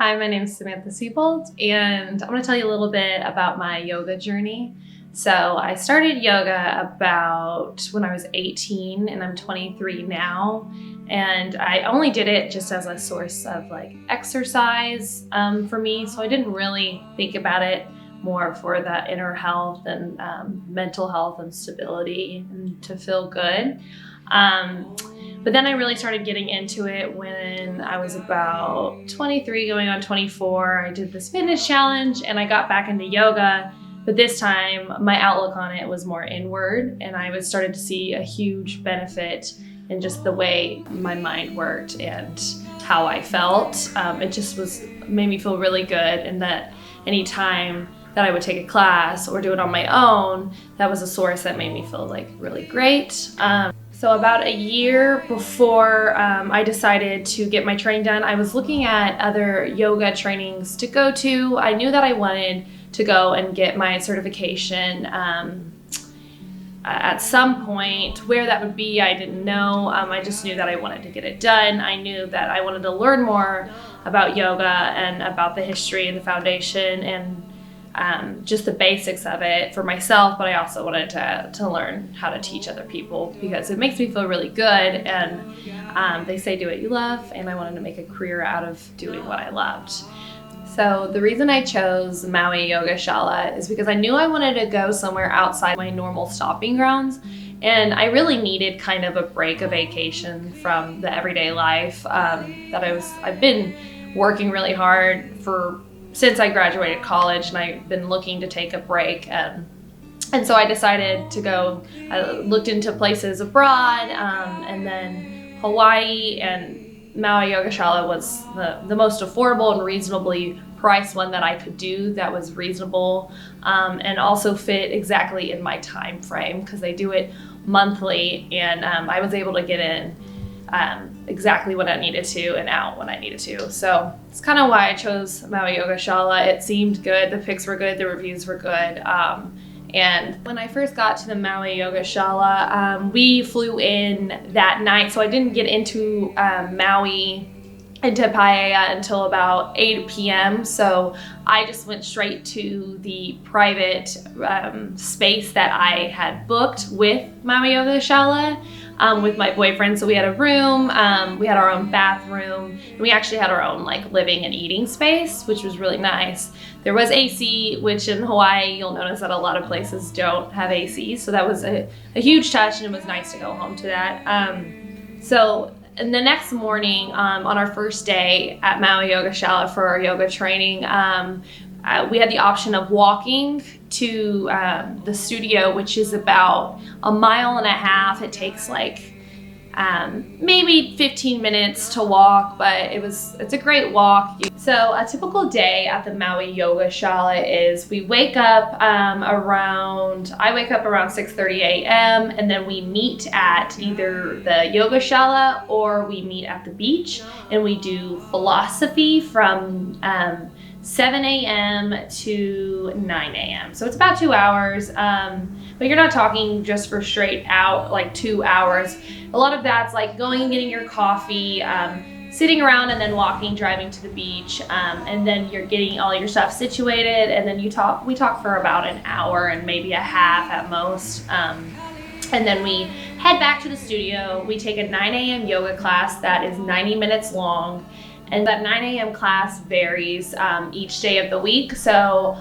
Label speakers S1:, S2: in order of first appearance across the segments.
S1: Hi, my name is Samantha and I'm going to tell you a little bit about my yoga journey. So I started yoga about when I was 18 and I'm 23 now. And I only did it just as a source of exercise for me. So I didn't really think about it more for the inner health and mental health and stability and to feel good. But then I really started getting into it when I was about 23 going on 24. I did this fitness challenge and I got back into yoga, but this time my outlook on it was more inward and I was started to see a huge benefit in just the way my mind worked and how I felt. It just made me feel really good, and that anytime that I would take a class or do it on my own, that was a source that made me feel really great. So about a year before I decided to get my training done, I was looking at other yoga trainings to go to. I knew that I wanted to go and get my certification at some point. Where that would be, I didn't know. I just knew that I wanted to get it done. I knew that I wanted to learn more about yoga and about the history and the foundation and just the basics of it for myself, but I also wanted to learn how to teach other people because it makes me feel really good, and they say do what you love, and I wanted to make a career out of doing what I loved. So the reason I chose Maui Yoga Shala is because I knew I wanted to go somewhere outside my normal stopping grounds, and I really needed kind of a break, a vacation from the everyday life I've been working really hard since I graduated college, and I've been looking to take a break, and so I decided to go. I looked into places abroad, and then Hawaii and Maui Yoga Shala was the most affordable and reasonably priced one that I could do that was reasonable, and also fit exactly in my time frame because they do it monthly, and I was able to get in exactly what I needed to and out when I needed to. So it's kind of why I chose Maui Yoga Shala. It seemed good, the pics were good, the reviews were good. And when I first got to the Maui Yoga Shala, we flew in that night, so I didn't get into Maui into Paia until about 8 p.m. So I just went straight to the private space that I had booked with Maui Yoga Shala with my boyfriend. So we had a room, we had our own bathroom, and we actually had our own living and eating space, which was really nice. There was AC, which in Hawaii, you'll notice that a lot of places don't have AC. So that was a huge touch, and it was nice to go home to that. And the next morning, on our first day at Maui Yoga Shala for our yoga training, we had the option of walking to the studio, which is about 1.5 miles. It takes maybe 15 minutes to walk, but it's a great walk. So a typical day at the Maui Yoga Shala is we wake up I wake up around 6:30 a.m. and then we meet at either the yoga shala or we meet at the beach, and we do philosophy from 7 a.m. to 9 a.m. So it's about 2 hours, but you're not talking just for straight out 2 hours. A lot of that's going and getting your coffee, sitting around and then walking, driving to the beach, and then you're getting all your stuff situated, and then we talk for about an hour and maybe a half at most. And then we head back to the studio. We take a 9 a.m. yoga class that is 90 minutes long. And that 9 a.m. class varies each day of the week. So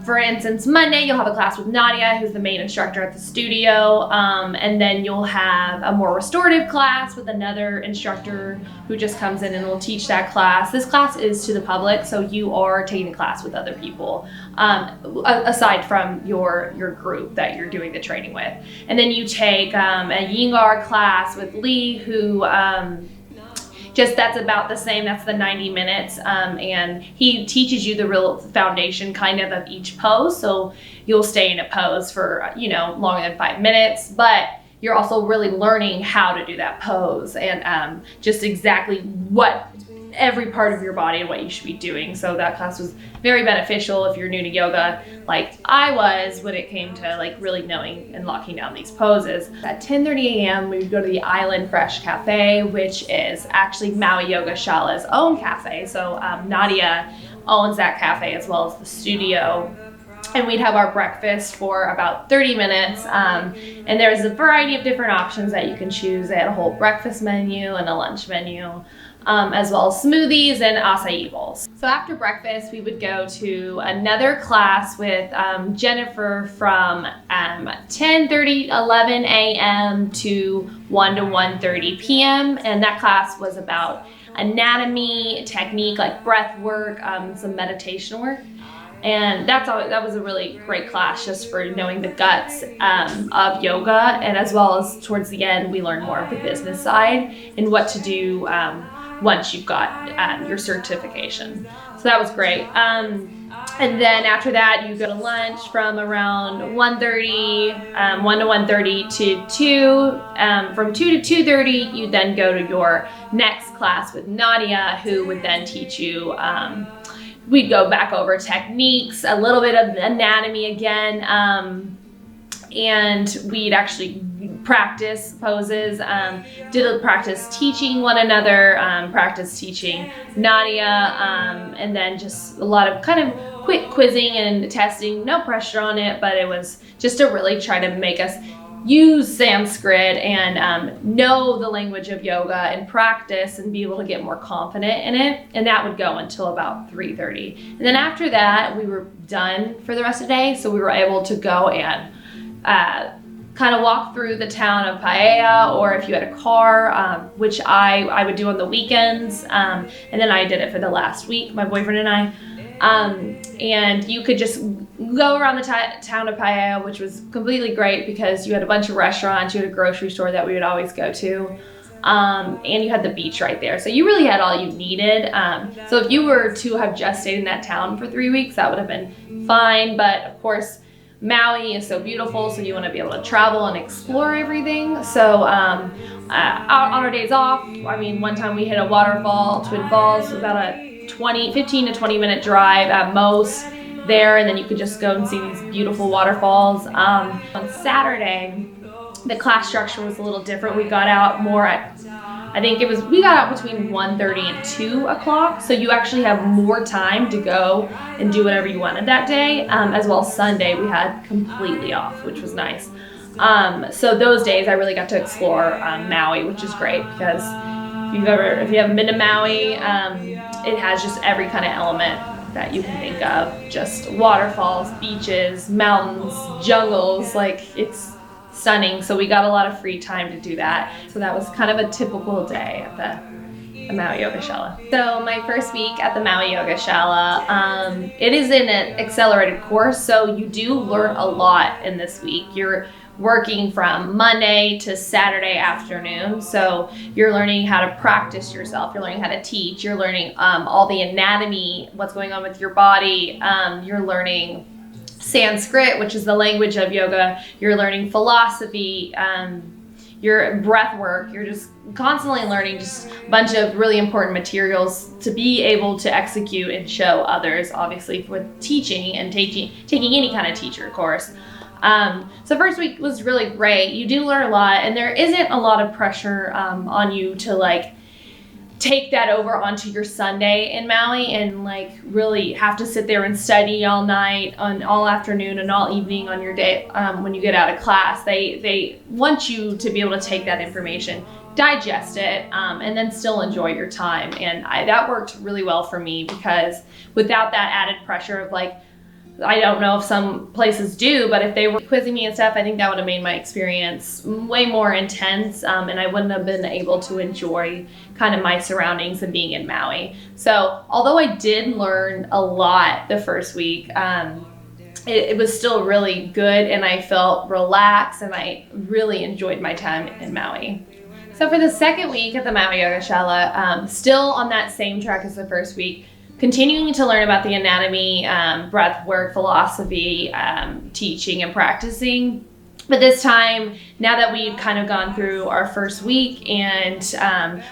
S1: for instance, Monday you'll have a class with Nadia, who's the main instructor at the studio. And then you'll have a more restorative class with another instructor who just comes in and will teach that class. This class is to the public, so you are taking the class with other people, aside from your group that you're doing the training with. And then you take a Yingar class with Lee, who that's about the same. That's the 90 minutes. And he teaches you the real foundation kind of each pose. So you'll stay in a pose for, longer than 5 minutes, but you're also really learning how to do that pose and just exactly what every part of your body and what you should be doing. So that class was very beneficial if you're new to yoga, like I was, when it came to like really knowing and locking down these poses. At 10:30 a.m. we would go to the Island Fresh Cafe, which is actually Maui Yoga Shala's own cafe. So Nadia owns that cafe as well as the studio. And we'd have our breakfast for about 30 minutes. And there's a variety of different options that you can choose. They had a whole breakfast menu and a lunch menu, as well as smoothies and acai bowls. So after breakfast, we would go to another class with Jennifer from 10:30, 11 a.m. to 1 to 1:30 p.m. And that class was about anatomy, technique, like breath work, some meditation work. And that was a really great class just for knowing the guts of yoga. And as well as towards the end, we learned more of the business side and what to do once you've got your certification. So that was great. And then after that, you go to lunch from around 1:30, 1 to 1:30 to 2. From 2 to 2:30, you then go to your next class with Nadia, who would then teach you we'd go back over techniques, a little bit of anatomy again, and we'd actually practice poses, practice teaching one another, practice teaching Nadia, and then just a lot of kind of quick quizzing and testing, no pressure on it, but it was just to really try to make us use Sanskrit and know the language of yoga and practice and be able to get more confident in it. And that would go until about 3:30. And then after that, we were done for the rest of the day. So we were able to go and kind of walk through the town of Paia, or if you had a car, which I would do on the weekends. And then I did it for the last week, my boyfriend and I. And you could just go around the town of Paia, which was completely great because you had a bunch of restaurants, you had a grocery store that we would always go to, and you had the beach right there. So you really had all you needed. So if you were to have just stayed in that town for 3 weeks, that would have been fine. But of course, Maui is so beautiful, so you want to be able to travel and explore everything. So on our days off, I mean, one time we hit a waterfall, Twin Falls, about a 15 to 20 minute drive at most there, and then you could just go and see these beautiful waterfalls. On Saturday, the class structure was a little different. We got out more at, we got out between 1:30 and 2 o'clock, so you actually have more time to go and do whatever you wanted that day. As well as Sunday, we had completely off, which was nice. So those days I really got to explore Maui, which is great because if you haven't been to Maui, it has just every kind of element that you can think of. Just waterfalls, beaches, mountains, jungles, like it's stunning. So we got a lot of free time to do that. So that was kind of a typical day at the Maui Yoga Shala. So my first week at the Maui Yoga Shala, it is in an accelerated course. So you do learn a lot in this week. You're working from Monday to Saturday afternoon. So you're learning how to practice yourself. You're learning how to teach. You're learning all the anatomy, what's going on with your body. You're learning Sanskrit, which is the language of yoga. You're learning philosophy, your breath work. You're just constantly learning just a bunch of really important materials to be able to execute and show others, obviously, with teaching and taking any kind of teacher course. So first week was really great. You do learn a lot, and there isn't a lot of pressure on you to like take that over onto your Sunday in Maui and like really have to sit there and study all night, on all afternoon and all evening on your day when you get out of class. They want you to be able to take that information, digest it, and then still enjoy your time. And that worked really well for me because without that added pressure of like, I don't know if some places do, but if they were quizzing me and stuff, I think that would have made my experience way more intense, and I wouldn't have been able to enjoy kind of my surroundings and being in Maui. So although I did learn a lot the first week, it was still really good, and I felt relaxed, and I really enjoyed my time in Maui. So for the second week at the Maui Yoga Shala, still on that same track as the first week, continuing to learn about the anatomy, breath work, philosophy, teaching and practicing. But this time, now that we'd kind of gone through our first week and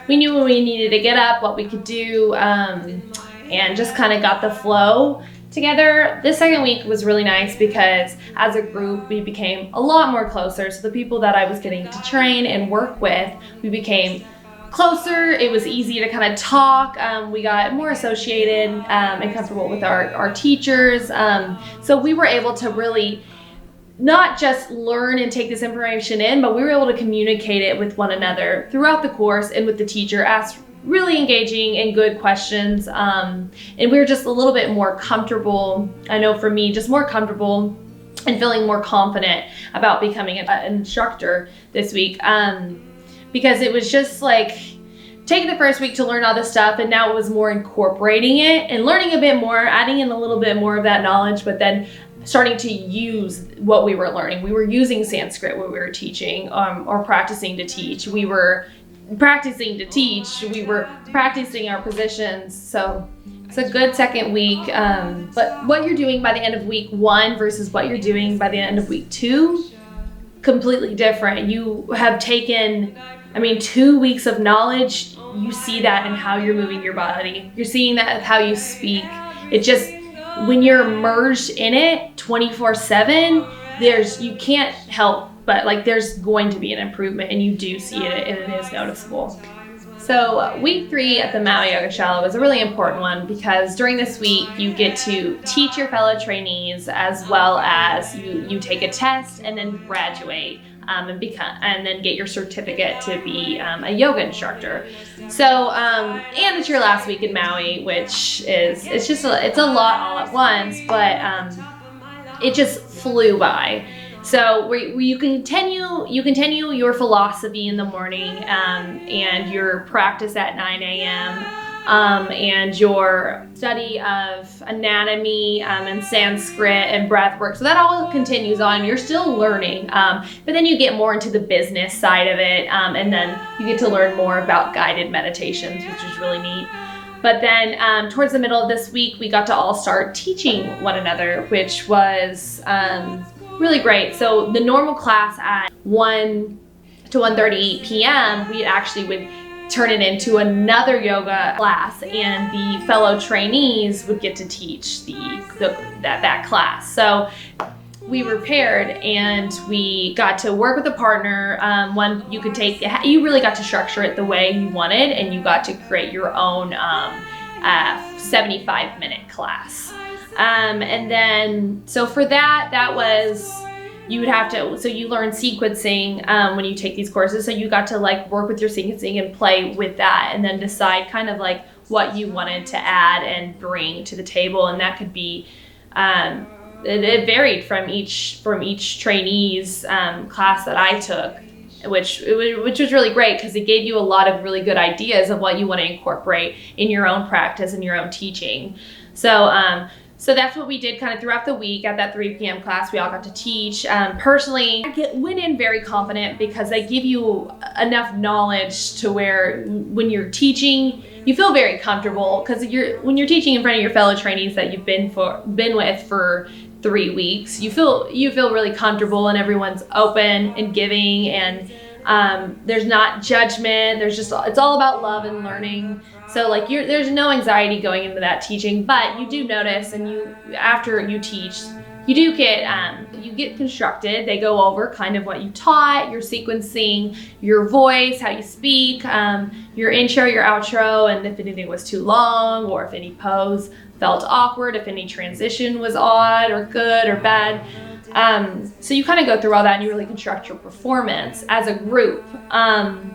S1: we knew when we needed to get up, what we could do, and just kind of got the flow together, this second week was really nice because as a group, we became a lot more closer. So the people that I was getting to train and work with, we became closer. It was easy to kind of talk. We got more associated and comfortable with our teachers. So we were able to really not just learn and take this information in, but we were able to communicate it with one another throughout the course and with the teacher, ask really engaging and good questions. And we were just a little bit more comfortable. I know for me, just more comfortable and feeling more confident about becoming an instructor this week. Because it was just like taking the first week to learn all this stuff, and now it was more incorporating it and learning a bit more, adding in a little bit more of that knowledge, but then starting to use what we were learning. We were using Sanskrit when we were teaching, or practicing to teach. We were practicing to teach. We were practicing our positions. So it's a good second week. But what you're doing by the end of week 1 versus what you're doing by the end of week 2, completely different. You have taken, 2 weeks of knowledge. You see that in how you're moving your body. You're seeing that in how you speak. It just, when you're immersed in it 24/7, you can't help but there's going to be an improvement, and you do see it, and it is noticeable. So week 3 at the Maui Yoga Shala was a really important one because during this week you get to teach your fellow trainees, as well as you take a test and then graduate and then get your certificate to be a yoga instructor. So and it's your last week in Maui, which is it's a lot all at once, but it just flew by. So you continue your philosophy in the morning, and your practice at 9 a.m. And your study of anatomy and Sanskrit and breath work. So that all continues on. You're still learning, but then you get more into the business side of it, and then you get to learn more about guided meditations, which is really neat. But then towards the middle of this week, we got to all start teaching one another, which was really great. So the normal class at 1 to 1:30 p.m., we actually would turn it into another yoga class, and the fellow trainees would get to teach that class. So we were paired, and we got to work with a partner. You really got to structure it the way you wanted, and you got to create your own 75-minute class. And then, so for that was, you learn sequencing when you take these courses. So you got to work with your sequencing and play with that, and then decide kind of what you wanted to add and bring to the table. And that could be, it varied from each trainee's class that I took, which was really great because it gave you a lot of really good ideas of what you want to incorporate in your own practice and your own teaching. So that's what we did kind of throughout the week. At that 3 p.m. class, we all got to teach. Personally, I went in very confident because they give you enough knowledge to where when you're teaching, you feel very comfortable, because when you're teaching in front of your fellow trainees that you've been with for 3 weeks, you feel really comfortable, and everyone's open and giving, and there's not judgment. It's all about love and learning. So there's no anxiety going into that teaching, but you do notice, and after you teach, you do get constructed. They go over kind of what you taught, your sequencing, your voice, how you speak, your intro, your outro, and if anything was too long, or if any pose felt awkward, if any transition was odd or good or bad. So you kind of go through all that, and you really construct your performance as a group. And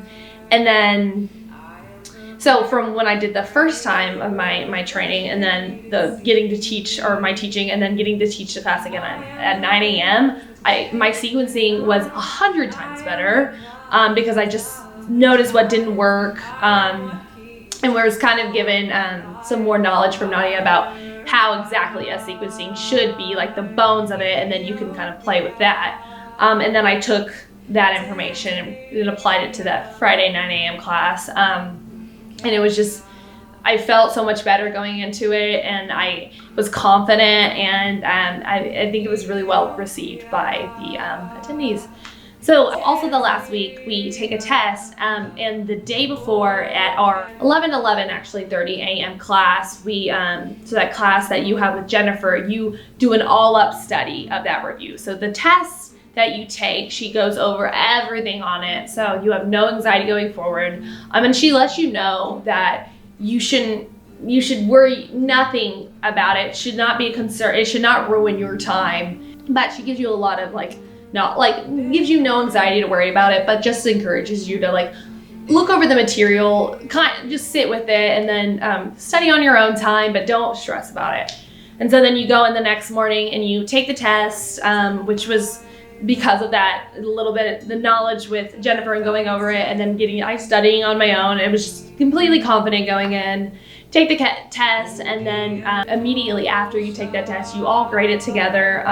S1: then, so from when I did the first time of my training, and then getting to teach, or my teaching, and then getting to teach the class again at 9 a.m., my sequencing was 100 times better, because I just noticed what didn't work, and was kind of given some more knowledge from Nadia about how exactly a sequencing should be, the bones of it, and then you can kind of play with that. And then I took that information and applied it to that Friday 9 a.m. class. And it was just, I felt so much better going into it, and I was confident, and I think it was really well received by the attendees. So also the last week we take a test, and the day before at our 11:11 actually 30 a.m. class, we so that class that you have with Jennifer, you do an all-up study of that review. So the test that you take, she goes over everything on it, so you have no anxiety going forward. And she lets you know that you should worry nothing about it. It should not be a concern. It should not ruin your time. But she gives you a lot of gives you no anxiety to worry about it, but just encourages you to look over the material, just sit with it, and then study on your own time, but don't stress about it. And so then you go in the next morning and you take the test, which was because of that a little bit the knowledge with Jennifer and going over it, and then studying on my own. It was just completely confident going in. Take the test, and then immediately after you take that test, you all grade it together.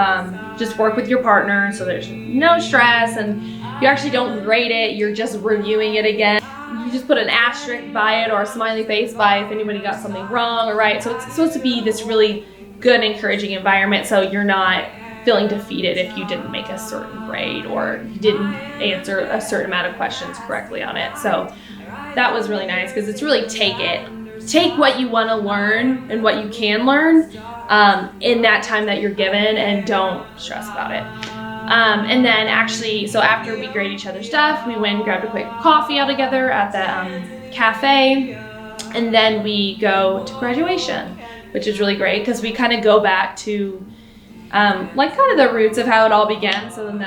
S1: Just work with your partner, so there's no stress, and you actually don't grade it, you're just reviewing it again. You just put an asterisk by it or a smiley face by if anybody got something wrong or right. So it's supposed to be this really good, encouraging environment, so you're not feeling defeated if you didn't make a certain grade or you didn't answer a certain amount of questions correctly on it. So that was really nice, because it's really take what you want to learn and what you can learn in that time that you're given, and don't stress about it. And then actually, so after we grade each other's stuff, we went and grabbed a quick coffee all together at the cafe, and then we go to graduation, which is really great because we kind of go back to kind of the roots of how it all began. So in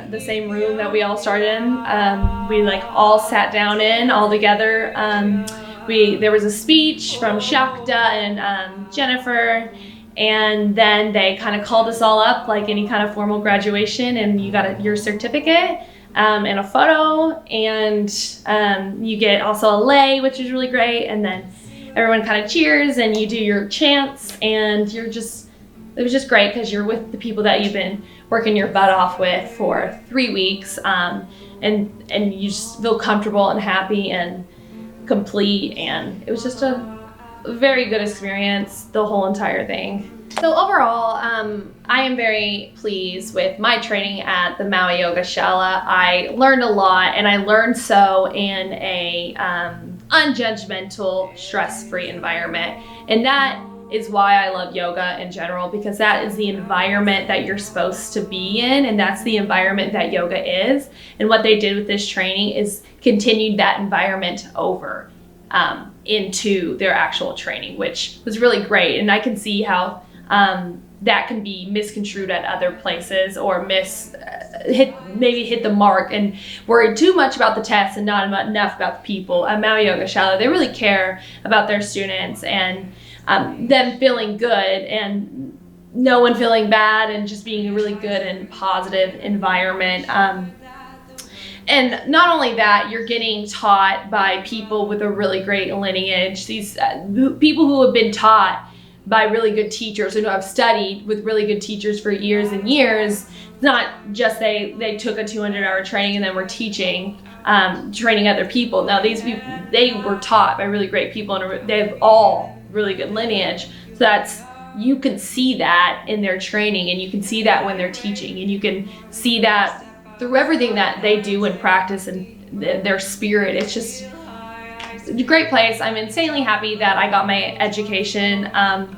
S1: the same room that we all started in, we all sat down in all together. There was a speech from Shakta and Jennifer, and then they kind of called us all up like any kind of formal graduation, and you got your certificate and a photo, and you get also a lei, which is really great, and then everyone kind of cheers and you do your chants, and it was just great because you're with the people that you've been working your butt off with for 3 weeks, and you just feel comfortable and happy and complete, and it was just a very good experience, the whole entire thing. So overall, I am very pleased with my training at the Maui Yoga Shala. I learned a lot, and I learned so in a unjudgmental, stress-free environment, and that is why I love yoga in general, because that is the environment that you're supposed to be in, and that's the environment that yoga is. And what they did with this training is continued that environment over into their actual training, which was really great. And I can see how that can be misconstrued at other places, or maybe hit the mark and worry too much about the test and not enough about the people. At Maui Yoga Shala, they really care about their students and them feeling good and no one feeling bad, and just being a really good and positive environment. And not only that, you're getting taught by people with a really great lineage. These people who have been taught by really good teachers, and who have studied with really good teachers for years and years. It's not just they took a 200-hour training and then were teaching, training other people. Now these people, they were taught by really great people, and they have all really good lineage. So you can see that in their training, and you can see that when they're teaching, and you can see that through everything that they do and practice, and their spirit. It's a great place. I'm insanely happy that I got my education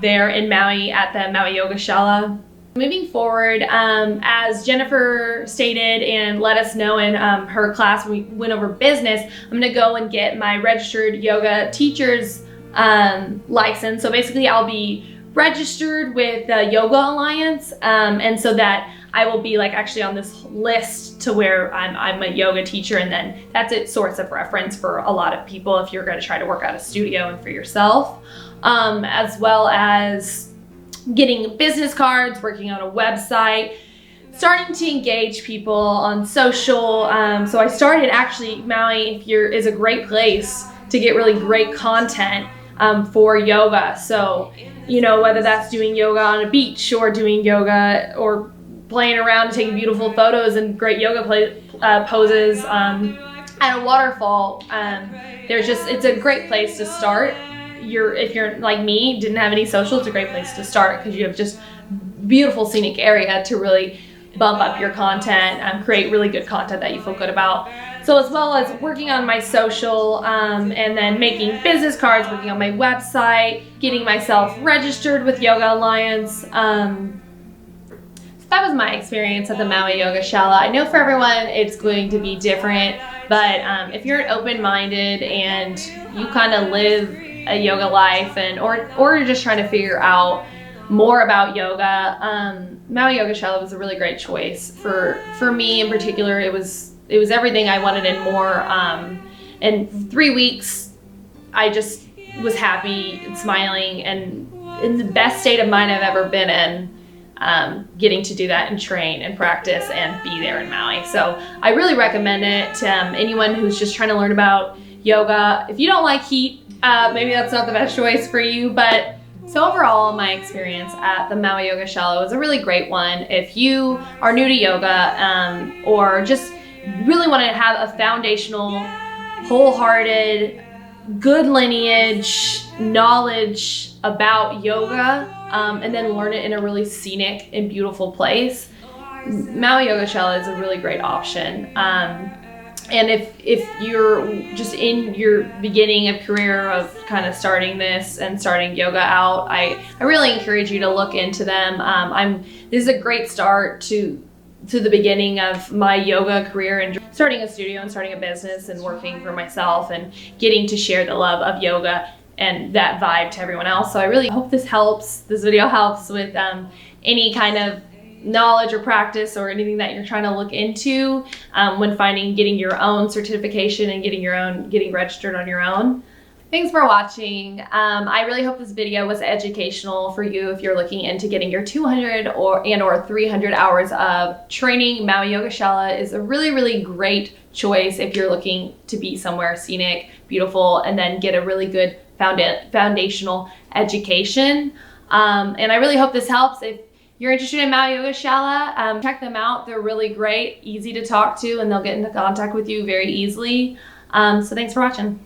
S1: there in Maui at the Maui Yoga Shala. Moving forward, as Jennifer stated and let us know in her class when we went over business, I'm going to go and get my registered yoga teacher's license. So basically I'll be registered with the Yoga Alliance, and so that I will be actually on this list to where I'm a yoga teacher, and then that's a source of reference for a lot of people if you're going to try to work at a studio and for yourself, as well as getting business cards, working on a website, starting to engage people on social. So I started, actually, Maui is a great place to get really great content for yoga. So, whether that's doing yoga on a beach, or doing yoga, or playing around and taking beautiful photos and great yoga poses at a waterfall, it's a great place to start if you're like me, didn't have any social, it's a great place to start because you have just beautiful scenic area to really bump up your content and create really good content that you feel good about. So as well as working on my social and then making business cards, working on my website, getting myself registered with Yoga Alliance. That was my experience at the Maui Yoga Shala. I know for everyone it's going to be different, but if you're open-minded and you kind of live a yoga life or you're just trying to figure out more about yoga, Maui Yoga Shala was a really great choice. For me in particular, it was everything I wanted and more. In 3 weeks, I just was happy and smiling and in the best state of mind I've ever been in. Getting to do that and train and practice and be there in Maui. So I really recommend it to anyone who's just trying to learn about yoga. If you don't like heat, maybe that's not the best choice for you, but so overall my experience at the Maui Yoga Shala was a really great one. If you are new to yoga or just really want to have a foundational, wholehearted, good lineage, knowledge about yoga, and then learn it in a really scenic and beautiful place, Maui Yoga Shala is a really great option. And if you're just in your beginning of career of kind of starting this and starting yoga out, I really encourage you to look into them. This is a great start to the beginning of my yoga career and starting a studio and starting a business and working for myself and getting to share the love of yoga and that vibe to everyone else. So I really hope this video helps with any kind of knowledge or practice or anything that you're trying to look into when getting your own certification and getting registered on your own. Thanks for watching. I really hope this video was educational for you if you're looking into getting your 200 or 300 hours of training. Maui Yoga Shala is a really, really great choice if you're looking to be somewhere scenic, beautiful, and then get a really good foundational education. And I really hope this helps. If you're interested in Maui Yoga Shala, check them out. They're really great, easy to talk to, and they'll get into contact with you very easily. So thanks for watching.